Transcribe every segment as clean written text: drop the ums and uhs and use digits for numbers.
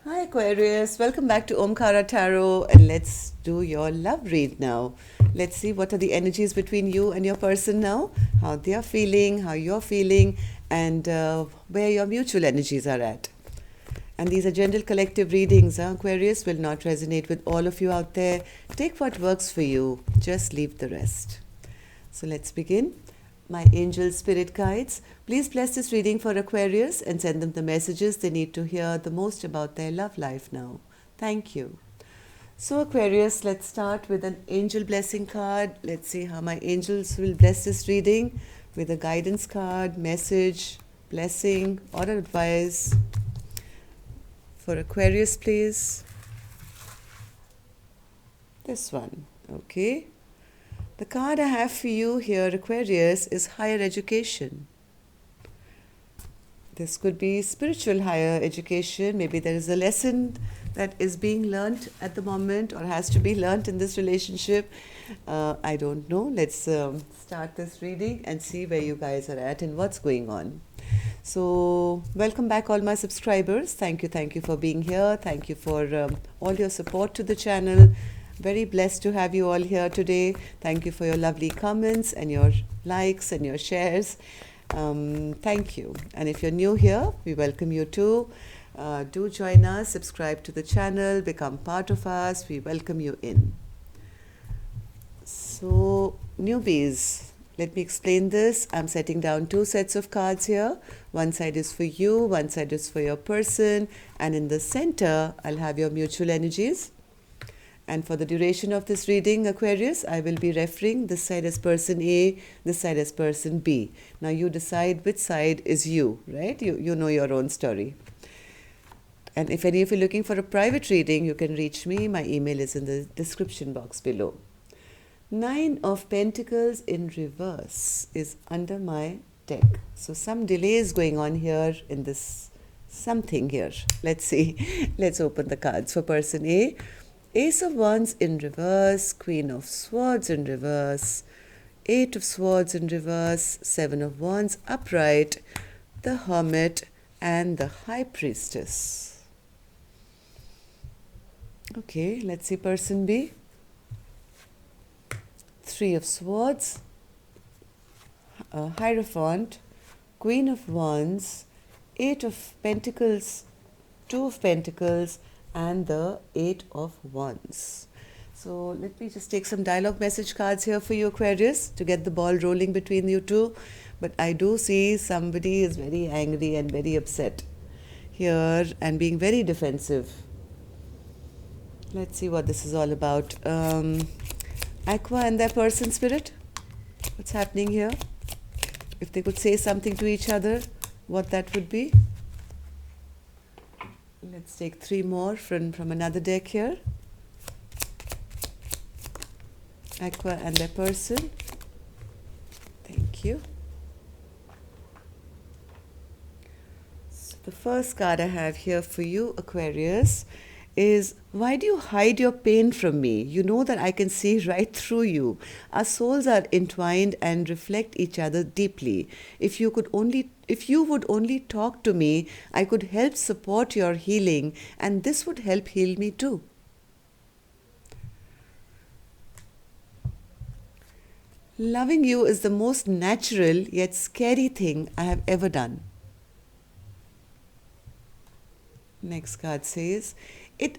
Hi Aquarius, welcome back to Omkara Tarot and let's do your love read now. Let's see what are the energies between you and your person now, how they are feeling, how you're feeling, and where your mutual energies are at. And these are general collective readings. Aquarius will not resonate with all of you out there. Take what works for you, just leave the rest. So let's begin. My angel spirit guides, please bless this reading for Aquarius and send them the messages they need to hear the most about their love life now. Thank you. So, Aquarius, let's start with an angel blessing card. Let's see how my angels will bless this reading with a guidance card, message, blessing, or advice for Aquarius, please. This one, okay. The card I have for you here, Aquarius, is higher education. This could be spiritual higher education. Maybe there is a lesson that is being learnt at the moment or has to be learnt in this relationship. I don't know. Let's start this reading and see where you guys are at and what's going on. So, welcome back, all my subscribers. Thank you for being here. Thank you for all your support to the channel. Very blessed to have you all here today. Thank you for your lovely comments and your likes and your shares. Thank you. And if you're new here, we welcome you too. Do join us, subscribe to the channel, become part of us. We welcome you in. So, newbies, let me explain this. I'm setting down two sets of cards here. One side is for you, one side is for your person, and in the center, I'll have your mutual energies. And for the duration of this reading, Aquarius, I will be referring this side as person A, this side as person B. Now you decide which side is you, right? You know your own story. And if any of you are looking for a private reading, you can reach me. My email is in the description box below. 9 of Pentacles in reverse is under my deck. So some delay is going on here in this something here. Let's see. Let's open the cards for person A. Ace of Wands in reverse, Queen of Swords in reverse, 8 of Swords in reverse, 7 of Wands upright, the Hermit, and the High Priestess. Okay, let's see person B. 3 of Swords, Hierophant, Queen of Wands, 8 of Pentacles, 2 of Pentacles, and the 8 of Wands. So let me just take some dialogue message cards here for you, Aquarius, to get the ball rolling between you two. But I do see somebody is very angry and very upset here and being very defensive. Let's see what this is all about. Aqua and their person spirit, what's happening here? If they could say something to each other, what that would be? Let's take 3 more from another deck here. Aqua and their person. Thank you. So the first card I have here for you, Aquarius, is why do you hide your pain from me? You know that I can see right through you. Our souls are entwined and reflect each other deeply. If you would only talk to me, I could help support your healing, and this would help heal me too. Loving you is the most natural yet scary thing I have ever done. Next card says, it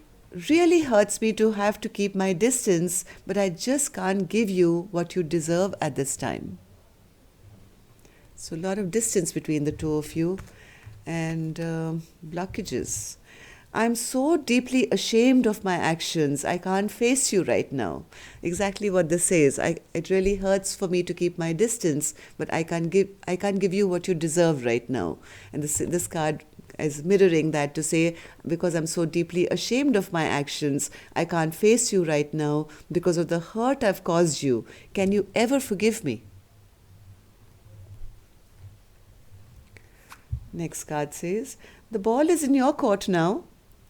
really hurts me to have to keep my distance, but I just can't give you what you deserve at this time. So a lot of distance between the two of you and blockages. I'm so deeply ashamed of my actions. I can't face you right now. Exactly what this says. It really hurts for me to keep my distance, but I can't give you what you deserve right now. And this card is mirroring that to say, because I'm so deeply ashamed of my actions, I can't face you right now because of the hurt I've caused you. Can you ever forgive me? Next card says, the ball is in your court now.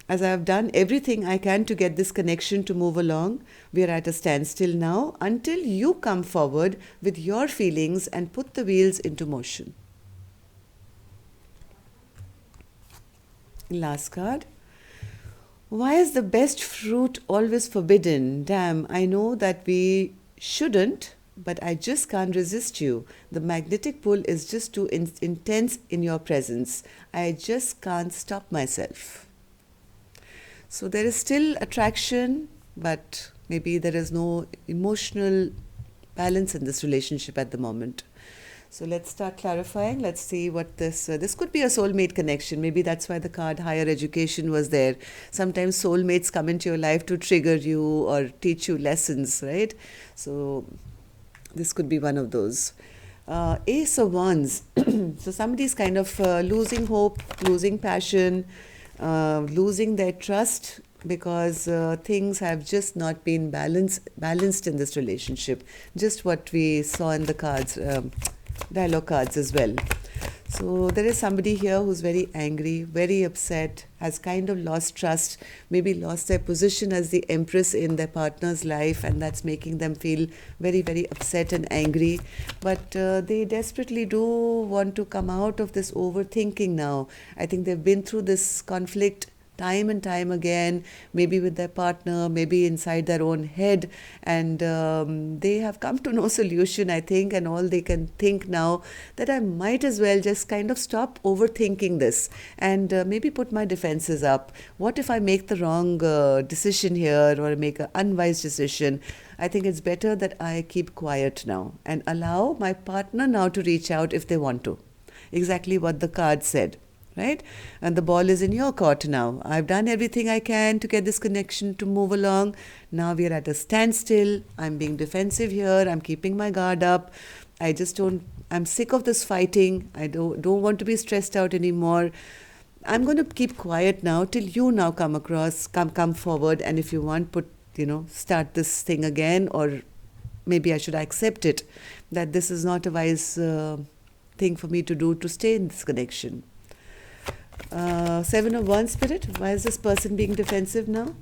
As I have done everything I can to get this connection to move along, we are at a standstill now until you come forward with your feelings and put the wheels into motion. Last card. Why is the best fruit always forbidden? Damn, I know that we shouldn't, but I just can't resist you. The magnetic pull is just too intense in your presence. I just can't stop myself. So there is still attraction, but maybe there is no emotional balance in this relationship at the moment. So let's start clarifying. Let's see what this could be a soulmate connection. Maybe that's why the card higher education was there. Sometimes soulmates come into your life to trigger you or teach you lessons, right? So this could be one of those. Ace of Wands. So somebody's kind of losing hope, losing passion, losing their trust because things have just not been balanced in this relationship. Just what we saw in the cards, dialogue cards as well. So there is somebody here who's very angry, very upset, has kind of lost trust, maybe lost their position as the empress in their partner's life, and that's making them feel very, very upset and angry. But they desperately do want to come out of this overthinking now. I think they've been through this conflict time and time again, maybe with their partner, maybe inside their own head, and they have come to no solution, I think, and all they can think now that I might as well just kind of stop overthinking this and maybe put my defenses up. What if I make the wrong decision here or make an unwise decision? I think it's better that I keep quiet now and allow my partner now to reach out if they want to. Exactly what the card said. Right? And the ball is in your court now. I've done everything I can to get this connection to move along. Now we are at a standstill. I'm being defensive here. I'm keeping my guard up. I'm sick of this fighting. I don't want to be stressed out anymore. I'm going to keep quiet now till you now come forward. And if you want, start this thing again, or maybe I should accept it, that this is not a wise thing for me to do to stay in this connection. 7 of Wands, Spirit. Why is this person being defensive now?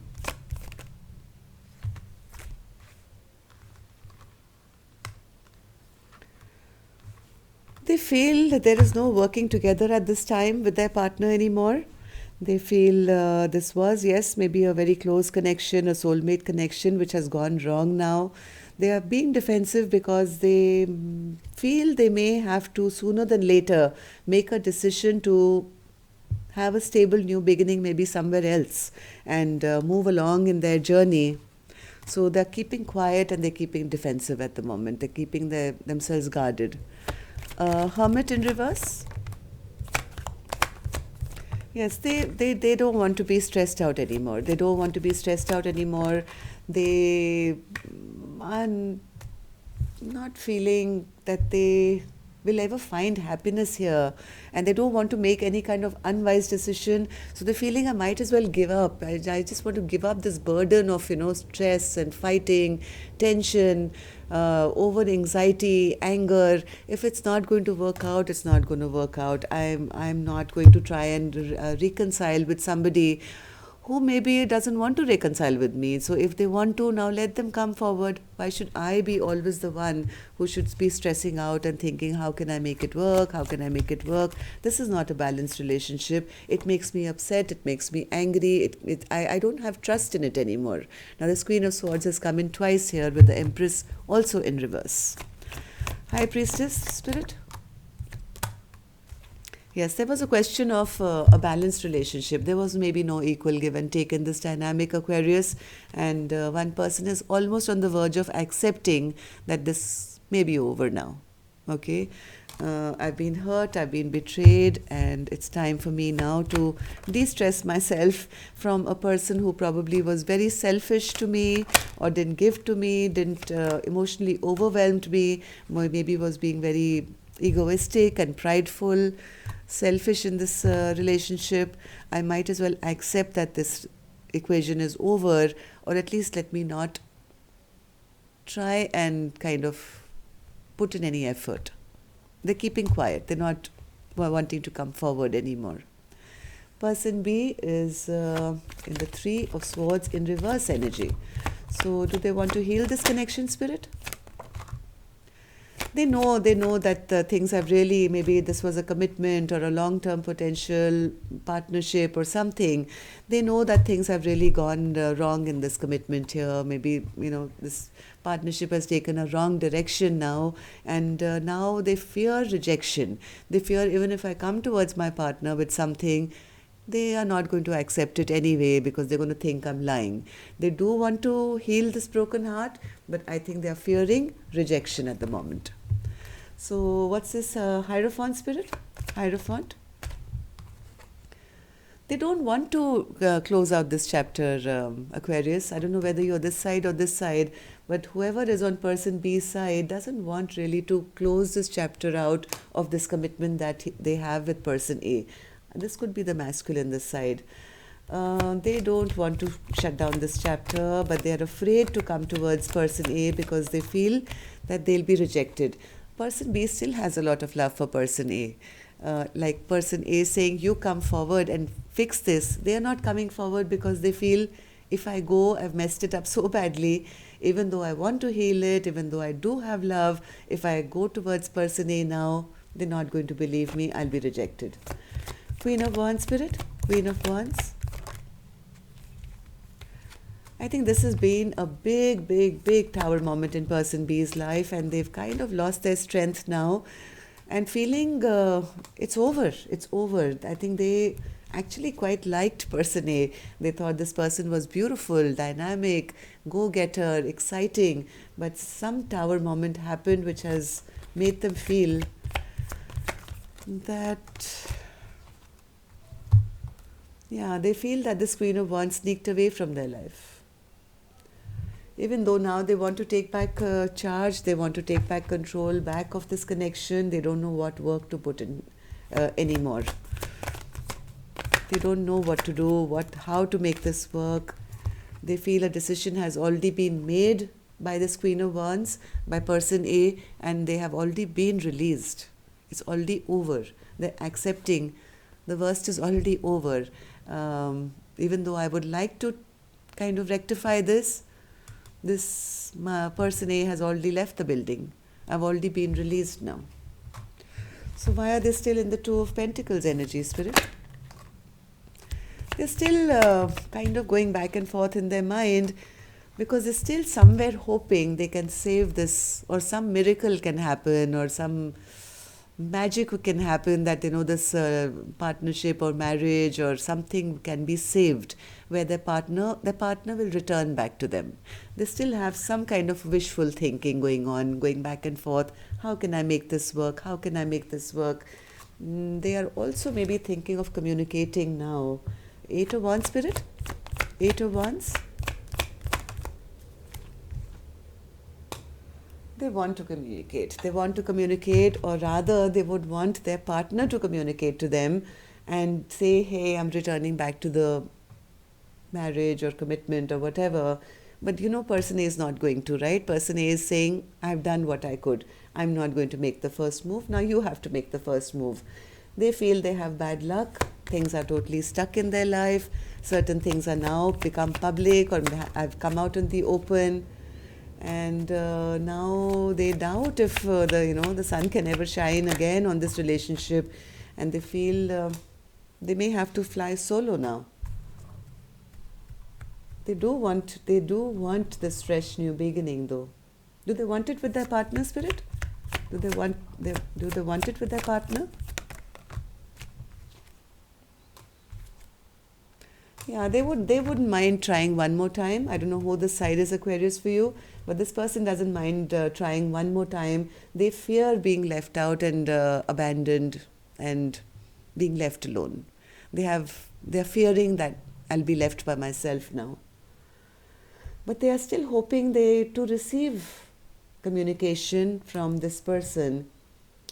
They feel that there is no working together at this time with their partner anymore. They feel this was, yes, maybe a very close connection, a soulmate connection, which has gone wrong now. They are being defensive because they feel they may have to, sooner than later, make a decision to have a stable new beginning, maybe somewhere else, and move along in their journey. So they're keeping quiet and they're keeping defensive at the moment. They're keeping themselves guarded. Hermit in reverse. Yes, they don't want to be stressed out anymore. They don't want to be stressed out anymore. They are not feeling that they will ever find happiness here, and they don't want to make any kind of unwise decision. So they're feeling I might as well give up. I just want to give up this burden of stress and fighting, tension, over anxiety, anger. If it's not going to work out, it's not going to work out. I'm not going to try and reconcile with somebody who maybe doesn't want to reconcile with me. So if they want to, now let them come forward. Why should I be always the one who should be stressing out and thinking, how can I make it work? How can I make it work? This is not a balanced relationship. It makes me upset. It makes me angry. I don't have trust in it anymore. Now the Queen of Swords has come in twice here with the Empress also in reverse. High Priestess, Spirit. Yes, there was a question of a balanced relationship. There was maybe no equal give and take in this dynamic, Aquarius, and one person is almost on the verge of accepting that this may be over now. Okay, I've been hurt, I've been betrayed, and it's time for me now to de-stress myself from a person who probably was very selfish to me or didn't give to me, didn't emotionally overwhelmed me, maybe was being very egoistic and prideful, selfish in this relationship. I might as well accept that this equation is over, or at least let me not try and kind of put in any effort. They're keeping quiet. They're not wanting to come forward anymore. Person B is in the 3 of Swords in reverse energy. So do they want to heal this connection, Spirit? They know that things have really, maybe this was a commitment or a long-term potential partnership or something. They know that things have really gone wrong in this commitment here. Maybe, this partnership has taken a wrong direction now, and now they fear rejection. They fear, even if I come towards my partner with something, they are not going to accept it anyway because they're going to think I'm lying. They do want to heal this broken heart, but I think they are fearing rejection at the moment. So what's this Hierophant spirit? Hierophant? They don't want to close out this chapter, Aquarius. I don't know whether you're this side or this side, but whoever is on person B's side doesn't want really to close this chapter out of this commitment that they have with person A. This could be the masculine this side. They don't want to shut down this chapter, but they are afraid to come towards person A because they feel that they'll be rejected. Person B still has a lot of love for person A. Like person A saying, you come forward and fix this. They are not coming forward because they feel, if I go, I've messed it up so badly. Even though I want to heal it, even though I do have love, if I go towards person A now, they're not going to believe me, I'll be rejected. Queen of Wands spirit, Queen of Wands. I think this has been a big, big, big tower moment in person B's life, and they've kind of lost their strength now and feeling it's over. I think they actually quite liked person A. They thought this person was beautiful, dynamic, go-getter, exciting, but some tower moment happened which has made them feel that, they feel that this Queen of Wands sneaked away from their life. Even though now they want to take back charge, they want to take back control back of this connection, they don't know what work to put in anymore. They don't know what to do, how to make this work. They feel a decision has already been made by this Queen of Wands, by person A, and they have already been released. It's already over. They're accepting the worst is already over. Even though I would like to kind of rectify this person A has already left the building. I've already been released now. So why are they still in the Two of Pentacles energy, spirit? They're still kind of going back and forth in their mind because they're still somewhere hoping they can save this, or some miracle can happen, or some magic can happen that, this partnership or marriage or something can be saved, where their partner will return back to them. They still have some kind of wishful thinking going on, going back and forth. How can I make this work? How can I make this work? They are also maybe thinking of communicating now. Eight of Wands spirit? Eight of Wands? They want to communicate. They want to communicate, or rather they would want their partner to communicate to them and say, hey, I'm returning back to the marriage or commitment or whatever. But person A is not going to, right? Person A is saying, I've done what I could. I'm not going to make the first move. Now you have to make the first move. They feel they have bad luck. Things are totally stuck in their life. Certain things are now become public or have come out in the open. And now they doubt if the sun can ever shine again on this relationship, and they feel they may have to fly solo now. They do want this fresh new beginning, though. Do they want it with their partner, spirit? Do they want it with their partner? Yeah, they wouldn't mind trying one more time. I don't know who this side is, Aquarius, for you, but this person doesn't mind trying one more time. They fear being left out and abandoned and being left alone. They're fearing that I'll be left by myself now. But they are still hoping to receive communication from this person,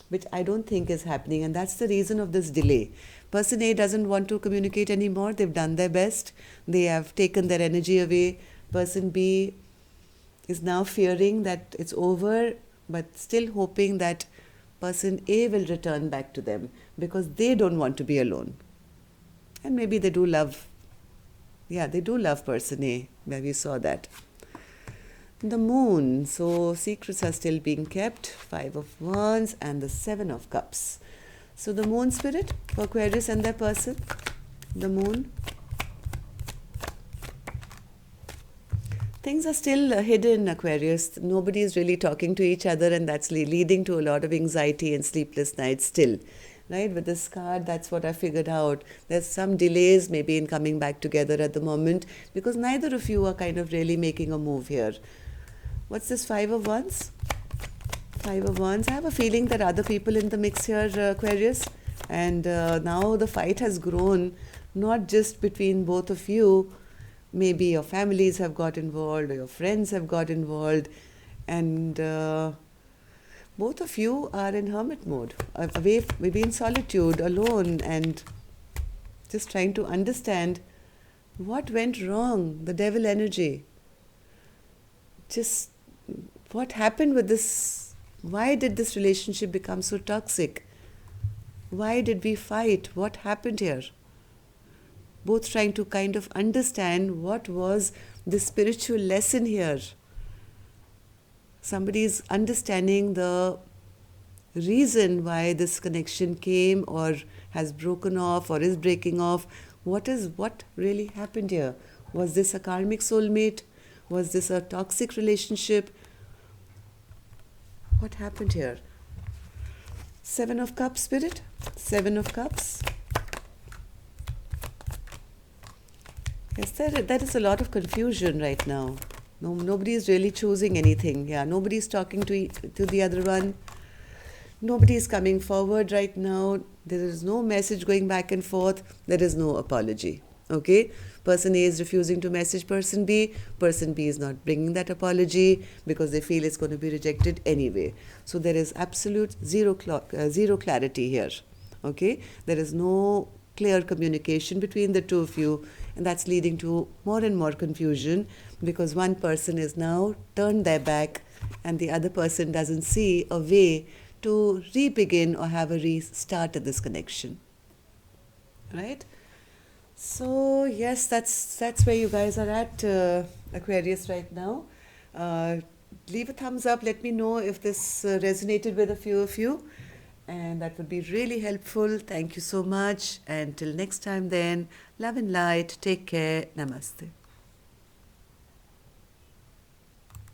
which I don't think is happening, and that's the reason of this delay. Person A doesn't want to communicate anymore. They've done their best. They have taken their energy away. Person B is now fearing that it's over, but still hoping that person A will return back to them because they don't want to be alone. And maybe they do love person A, where we saw that. The moon. So secrets are still being kept. 5 of Wands and the 7 of Cups. So the moon spirit for Aquarius and their person. The moon. Things are still hidden, Aquarius. Nobody is really talking to each other, and that's leading to a lot of anxiety and sleepless nights still. Right? With this card, that's what I figured out. There's some delays maybe in coming back together at the moment because neither of you are kind of really making a move here. What's this 5 of Wands? 5 of Wands. I have a feeling there are other people in the mix here, Aquarius. And now the fight has grown, not just between both of you. Maybe your families have got involved or your friends have got involved. And both of you are in hermit mode, away, maybe in solitude, alone, and just trying to understand what went wrong, the devil energy. Just what happened with this? Why did this relationship become so toxic? Why did we fight? What happened here? Both trying to kind of understand what was the spiritual lesson here. Somebody is understanding the reason why this connection came or has broken off or is breaking off. What really happened here? Was this a karmic soulmate? Was this a toxic relationship? What happened here? 7 of Cups spirit. 7 of Cups. Yes, there is a lot of confusion right now. Nobody is really choosing anything. Yeah, nobody is talking to the other one. Nobody is coming forward right now. There is no message going back and forth. There is no apology. Okay? Person A is refusing to message person B. Person B is not bringing that apology because they feel it's going to be rejected anyway. So there is absolute zero clarity here. Okay? There is no clear communication between the two of you, and that's leading to more and more confusion because one person is now turned their back and the other person doesn't see a way to re-begin or have a restart of this connection. Right? So yes, that's where you guys are at, Aquarius, right now. Leave a thumbs up. Let me know if this resonated with a few of you. And that would be really helpful. Thank you so much. And till next time then, love and light. Take care. Namaste.